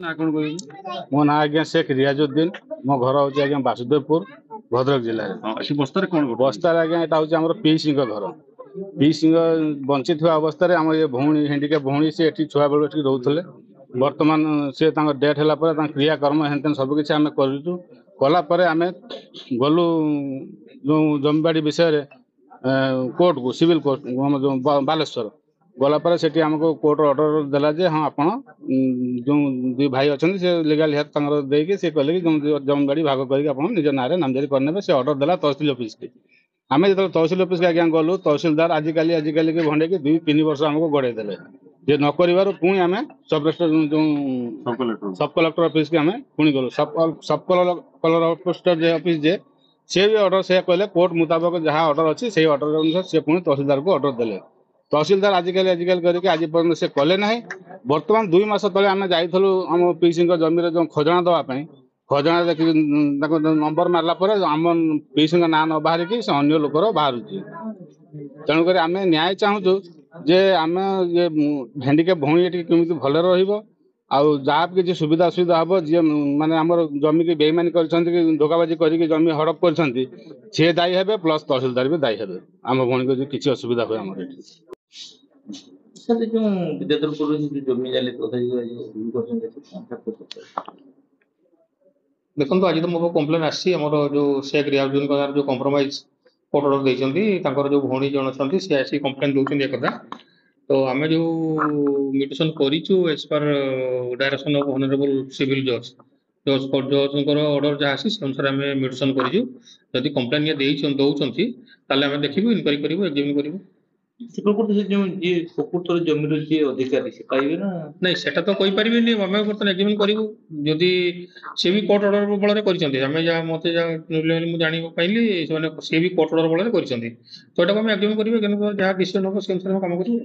ना कौन कहबी मो ना आज्ञा शेख रियाजुद्दीन मो घर हूँ आज्ञा वासुदेवपुर भद्रक जिले में बस्तार कौन बस्तार आज्ञा यहाँ हूँ आम पी सिंह घर पी सिंह बंची अवस्था आम ये भौणी हेंडिका भौणी सी छुआ बेलू रोते बर्तमान सी डेथ है क्रियाकर्म हेन सबकि आम कलापर आम गलु जो जमीबाड़ी विषय कोर्ट को सिविल कोर्ट जो बालेश्वर गलापर से आमको कोर्ट ऑर्डर देला जे हाँ आप जो दुई भाई अच्छा से लीगल हेल्प देकी सी कहले कि जमीबाड़ी भाग कर निज ना नामजारी करने से ऑर्डर देला तहसिल ऑफिस की आम जो तहसिल ऑफिस के आज्ञा गलु तहसिलदार आजिकल के भंडे की 2-3 वर्ष आमको गड़े देले जे न कर पुणी आम सब जो सब कलेक्टर ऑफिस के आम पुणी गलु सब कलेक्टर ऑफिस जे सी भी ऑर्डर से कहले कोर्ट मुताबक जहाँ ऑर्डर अच्छी से ऑर्डर अनुसार से पुणी तहसिलदार को ऑर्डर देले तहसिलदार आजिकल करके आज पर्यटन से कले ना बर्तमान 2 मास तले आम जाइलु आम पीसी जमीन जो खजना दवाई खजना देखिए नंबर मारला आम पीसी ना न बाहर कि अन्य लोकर बाहर तेणुक आम न्याय चाहूँ जे आम ये हेंडिके भौणी केमी भले रहा किसी सुविधा असुविधा हम जी मैंने आम जमी की बेईमानी कर धोखाबाजी कर जमी हड़प कर दायी हे प्लस तहसिलदार भी दायी हे आम भौणी को किसी असुविधा हुए आम देखो आज तो मो कम्प्लेन आमर जो शेख रियाजुद्दीन जो कंप्रोमाइज कोर्ट ऑर्डर देते जो भौणी जन अच्छा सी आसी कम्प्लेन दौरान एक कथा तो आम जो मिटिशन करूँ as per direction of honourable civil जज जज ऑर्डर जहाँ आसी से अनुसार आम मिटिशन करूँ कम्प्लेन ये दौरान आम देखू इनक्वारी करूँ एग्जामिन करूँ प्रकृत जमीर जी अधिकारी से पाइबे ना नहीं सेटा तो कोई पारिबे नहीं आम बर्तमान एग्जामिन करूँ जदि सी भी कोर्ट ऑर्डर बल आम जहाँ मत जानी पाइली सी भी कोर्ट ऑर्डर बल तो यहाँ एग्जामिन करेंगे जहाँ डिसीजन हम से अनुसार कम करेंगे।